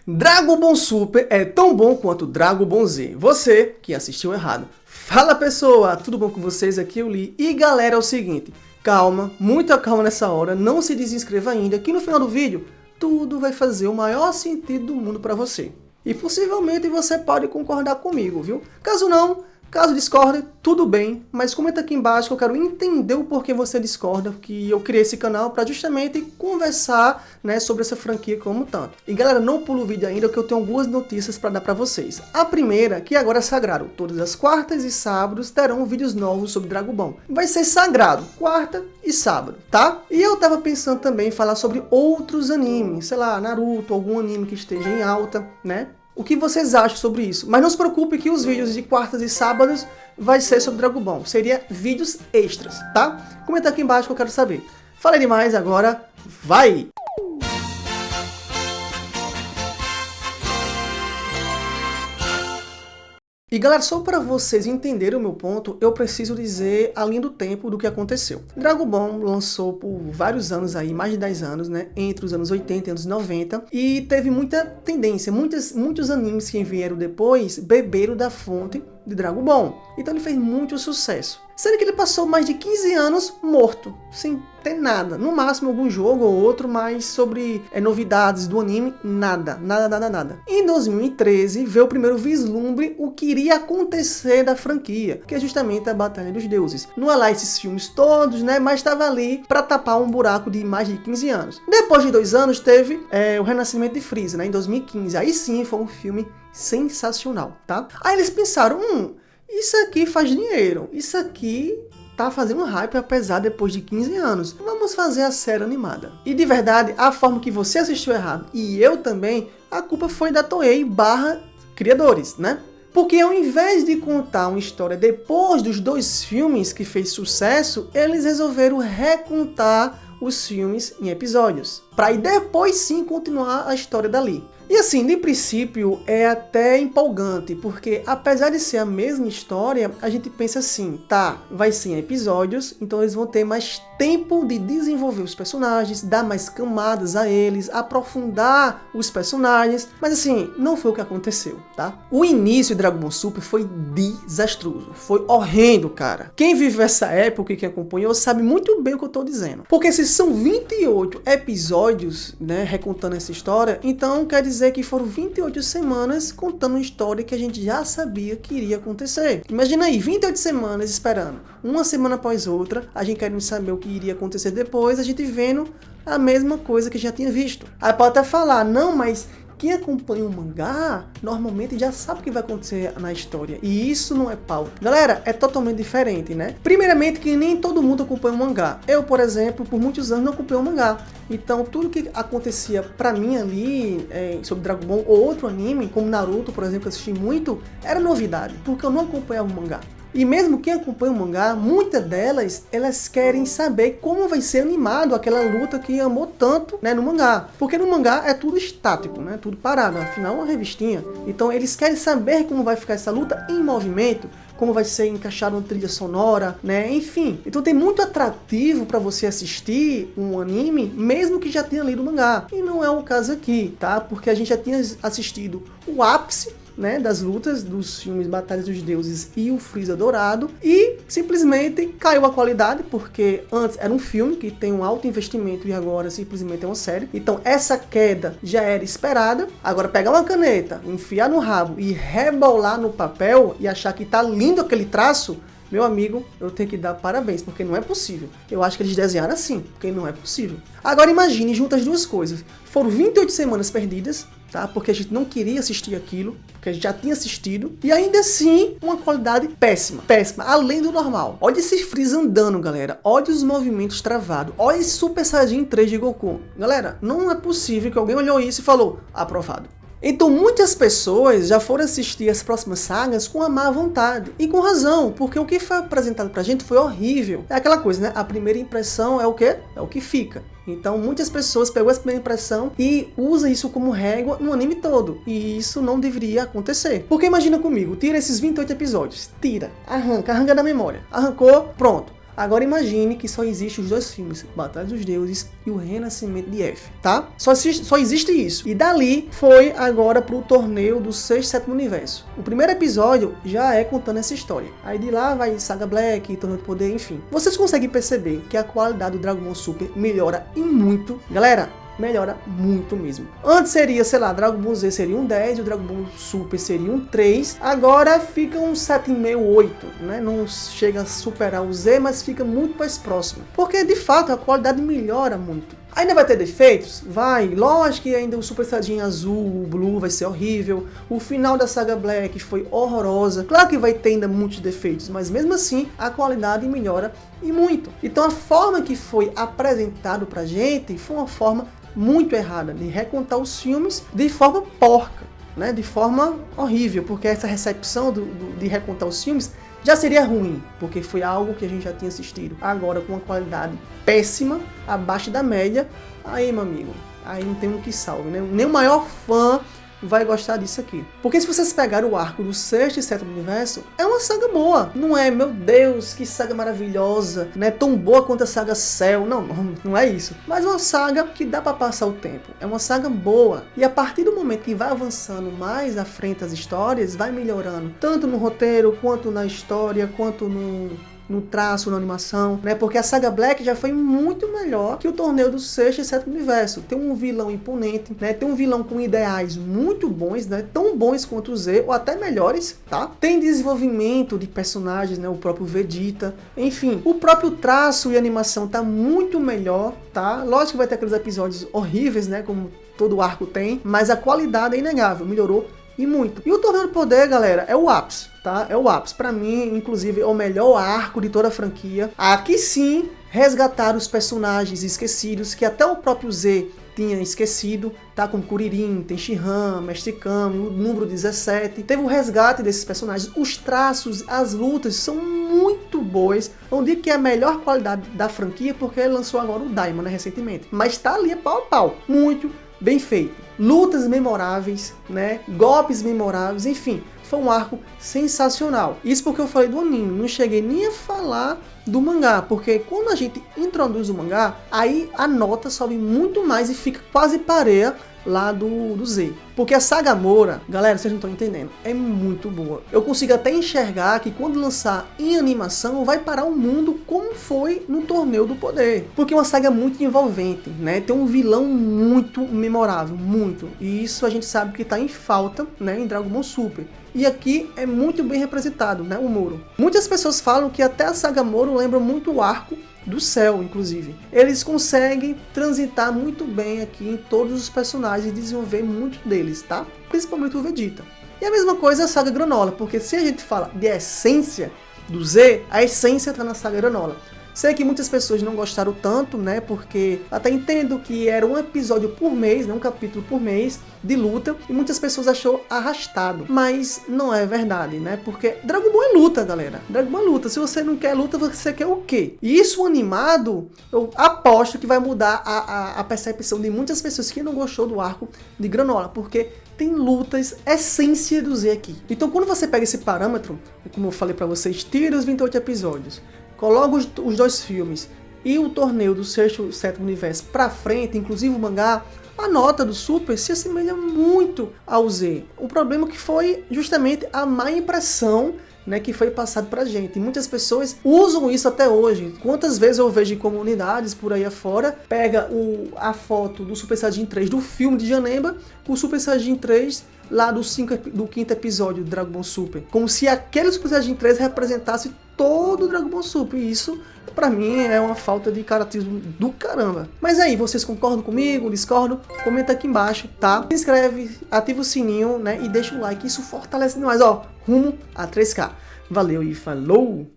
Dragon Ball Super é tão bom quanto Dragon Ball Z. Você que assistiu errado. Fala pessoa, tudo bom com vocês? Aqui eu Li. E galera, é o seguinte, calma, muita calma nessa hora, não se desinscreva ainda, que no final do vídeo tudo vai fazer o maior sentido do mundo pra você. E possivelmente você pode concordar comigo, viu? Caso não, caso discorde, tudo bem, mas comenta aqui embaixo que eu quero entender o porquê você discorda, que eu criei esse canal para justamente conversar, né, sobre essa franquia como tanto. E galera, não pula o vídeo ainda, que eu tenho algumas notícias para dar para vocês. A primeira, que agora é sagrado, todas as quartas e sábados terão vídeos novos sobre Dragon Ball. Vai ser sagrado, quarta e sábado, tá? E eu tava pensando também em falar sobre outros animes, sei lá, Naruto, algum anime que esteja em alta, né? O que vocês acham sobre isso? Mas não se preocupe que os vídeos de quartas e sábados vai ser sobre Dragon Ball. Seria vídeos extras, tá? Comenta aqui embaixo que eu quero saber. Falei demais, agora vai! E galera, só para vocês entenderem o meu ponto, eu preciso dizer a linha do tempo do que aconteceu. Dragon Ball lançou por vários anos aí, mais de 10 anos, né? Entre os anos 80 e anos 90. E teve muita tendência, muitos animes que vieram depois beberam da fonte de Dragon Ball. Então ele fez muito sucesso. Sendo que ele passou mais de 15 anos morto, sem ter nada. No máximo algum jogo ou outro, mas sobre novidades do anime, nada. Em 2013 veio o primeiro vislumbre o que iria acontecer da franquia, que é justamente a Batalha dos Deuses. Não é lá esses filmes todos, né? Mas estava ali para tapar um buraco de mais de 15 anos. Depois de 2 anos teve o Renascimento de Freeza, né? Em 2015. Aí sim foi um filme sensacional, tá? Aí eles pensaram, isso aqui faz dinheiro, isso aqui tá fazendo hype apesar depois de 15 anos. Vamos fazer a série animada. E de verdade, a forma que você assistiu errado, e eu também, a culpa foi da Toei / criadores, né? Porque ao invés de contar uma história depois dos 2 filmes que fez sucesso, eles resolveram recontar os filmes em episódios, para aí depois sim continuar a história dali. E assim, de princípio é até empolgante, porque apesar de ser a mesma história, a gente pensa assim, tá, vai ser em episódios, então eles vão ter mais tempo de desenvolver os personagens, dar mais camadas a eles, aprofundar os personagens, mas assim, não foi o que aconteceu, tá? O início de Dragon Ball Super foi desastroso, foi horrendo, cara. Quem viveu essa época e quem acompanhou sabe muito bem o que eu tô dizendo. Porque se são 28 episódios, né, recontando essa história, então quer dizer que foram 28 semanas contando uma história que a gente já sabia que iria acontecer. Imagina aí, 28 semanas esperando, uma semana após outra, a gente querendo saber o que iria acontecer depois, a gente vendo a mesma coisa que já tinha visto. Aí pode até falar, não, mas quem acompanha o mangá, normalmente já sabe o que vai acontecer na história. E isso não é pauta. Galera, é totalmente diferente, né? Primeiramente que nem todo mundo acompanha o mangá. Eu, por exemplo, por muitos anos não acompanhei o mangá. Então, tudo que acontecia pra mim ali, sobre Dragon Ball ou outro anime, como Naruto, por exemplo, que eu assisti muito, era novidade, porque eu não acompanhava o mangá. E mesmo quem acompanha o mangá, muitas delas, elas querem saber como vai ser animado aquela luta que amou tanto, né, no mangá. Porque no mangá é tudo estático, né, tudo parado, afinal é uma revistinha. Então eles querem saber como vai ficar essa luta em movimento, como vai ser encaixado uma trilha sonora, né, enfim. Então tem muito atrativo para você assistir um anime, mesmo que já tenha lido o mangá. E não é o caso aqui, tá? Porque a gente já tinha assistido o ápice, né, das lutas dos filmes Batalha dos Deuses e o Freeza Dourado, e simplesmente caiu a qualidade, porque antes era um filme que tem um alto investimento e agora simplesmente é uma série. Então essa queda já era esperada. Agora pegar uma caneta, enfiar no rabo e rebolar no papel e achar que tá lindo aquele traço, meu amigo, eu tenho que dar parabéns, porque não é possível. Eu acho que eles desenharam assim, porque não é possível. Agora imagine juntas as duas coisas. Foram 28 semanas perdidas, tá? Porque a gente não queria assistir aquilo, porque a gente já tinha assistido, e ainda assim, uma qualidade péssima, além do normal. Olha esse Freeza andando, galera, olha os movimentos travados, olha esse Super Saiyajin 3 de Goku. Galera, não é possível que alguém olhou isso e falou, aprovado. Então muitas pessoas já foram assistir as próximas sagas com a má vontade. E com razão, porque o que foi apresentado pra gente foi horrível. É aquela coisa, né? A primeira impressão é o quê? É o que fica. Então muitas pessoas pegam essa primeira impressão e usam isso como régua no anime todo. E isso não deveria acontecer. Porque imagina comigo, tira esses 28 episódios. Tira, arranca da memória. Arrancou, pronto. Agora imagine que só existe os dois filmes, Batalha dos Deuses e o Renascimento de F, tá? Só existe isso. E dali foi agora pro torneio do sexto e sétimo universo. O primeiro episódio já é contando essa história. Aí de lá vai Saga Black, Torneio do Poder, enfim. Vocês conseguem perceber que a qualidade do Dragon Ball Super melhora e muito. Galera, melhora muito mesmo. Antes seria, sei lá, Dragon Ball Z seria um 10, o Dragon Ball Super seria um 3, agora fica um 7,5, 8, né? Não chega a superar o Z, mas fica muito mais próximo. Porque, de fato, a qualidade melhora muito. Ainda vai ter defeitos? Vai. Lógico que ainda o Super Saiyajin Azul, o Blue vai ser horrível. O final da Saga Black foi horrorosa. Claro que vai ter ainda muitos defeitos, mas mesmo assim a qualidade melhora e muito. Então a forma que foi apresentado pra gente foi uma forma muito errada de recontar os filmes de forma porca, né? De forma horrível, porque essa recepção de recontar os filmes já seria ruim, porque foi algo que a gente já tinha assistido. Agora com uma qualidade péssima, abaixo da média, aí, meu amigo, aí não tem um que salve, né? Nem o maior fã vai gostar disso aqui. Porque se vocês pegarem o arco do sexto e sétimo universo, é uma saga boa. Não é, meu Deus, que saga maravilhosa, né? Tão boa quanto a saga Cell. Não é isso. Mas uma saga que dá pra passar o tempo. É uma saga boa. E a partir do momento que vai avançando mais à frente as histórias, vai melhorando. Tanto no roteiro, quanto na história, quanto no traço, na animação, né? Porque a Saga Black já foi muito melhor que o torneio do sexto e sétimo universo. Tem um vilão imponente, né? Tem um vilão com ideais muito bons, né? Tão bons quanto o Z, ou até melhores, tá? Tem desenvolvimento de personagens, né? O próprio Vegeta. Enfim, o próprio traço e animação tá muito melhor, tá? Lógico que vai ter aqueles episódios horríveis, né? Como todo arco tem, mas a qualidade é inegável, melhorou e muito. E o Torneio do Poder, galera, é o ápice, tá? É o ápice. Pra mim, inclusive, é o melhor arco de toda a franquia. Aqui sim, resgataram os personagens esquecidos, que até o próprio Z tinha esquecido, tá? Como Kuririn, Tenshinhan, Mestre Kami, o número 17. Teve o resgate desses personagens. Os traços, as lutas são muito boas. Não digo que é a melhor qualidade da franquia, porque lançou agora o Daima, né, recentemente. Mas tá ali pau a pau. Muito bem feito. Lutas memoráveis, né? Golpes memoráveis, enfim. Foi um arco sensacional. Isso porque eu falei do anime, não cheguei nem a falar do mangá, porque quando a gente introduz o mangá, aí a nota sobe muito mais e fica quase pareia lá do Z. Porque a Saga Mora, galera, vocês não estão entendendo, é muito boa. Eu consigo até enxergar que quando lançar em animação, vai parar o mundo como foi no Torneio do Poder. Porque é uma saga muito envolvente, né? Tem um vilão muito memorável, muito. E isso a gente sabe que está em falta, né, em Dragon Ball Super. E aqui é muito bem representado, né, o Moro. Muitas pessoas falam que até a Saga Moro lembra muito o arco do Cell, inclusive. Eles conseguem transitar muito bem aqui em todos os personagens e desenvolver muito deles, tá? Principalmente o Vegeta. E a mesma coisa a Saga Granola, porque se a gente fala de essência do Z, a essência tá na Saga Granola. Sei que muitas pessoas não gostaram tanto, né, porque até entendo que era um episódio por mês, né, um capítulo por mês de luta, e muitas pessoas achou arrastado, mas não é verdade, né, porque Dragon Ball é luta, galera, Dragon Ball é luta, se você não quer luta, você quer o quê? E isso animado, eu aposto que vai mudar a percepção de muitas pessoas que não gostou do arco de Granola, porque tem lutas, essência do Z aqui. Então quando você pega esse parâmetro, como eu falei pra vocês, tira os 28 episódios, coloca os dois filmes e o torneio do sexto e sétimo universo pra frente, inclusive o mangá, a nota do Super se assemelha muito ao Z. O problema que foi justamente a má impressão, né, que foi passado pra gente. E muitas pessoas usam isso até hoje. Quantas vezes eu vejo em comunidades por aí afora, pega a foto do Super Saiyajin 3 do filme de Janemba, com o Super Saiyajin 3 lá do quinto episódio do Dragon Ball Super. Como se aquele Super Saiyajin 3 representasse todo o Dragon Ball Super. E isso, pra mim, é uma falta de caratismo do caramba. Mas aí, vocês concordam comigo? Discordam? Comenta aqui embaixo, tá? Se inscreve, ativa o sininho, né? E deixa o like. Isso fortalece demais, ó. Rumo a 3K. Valeu e falou!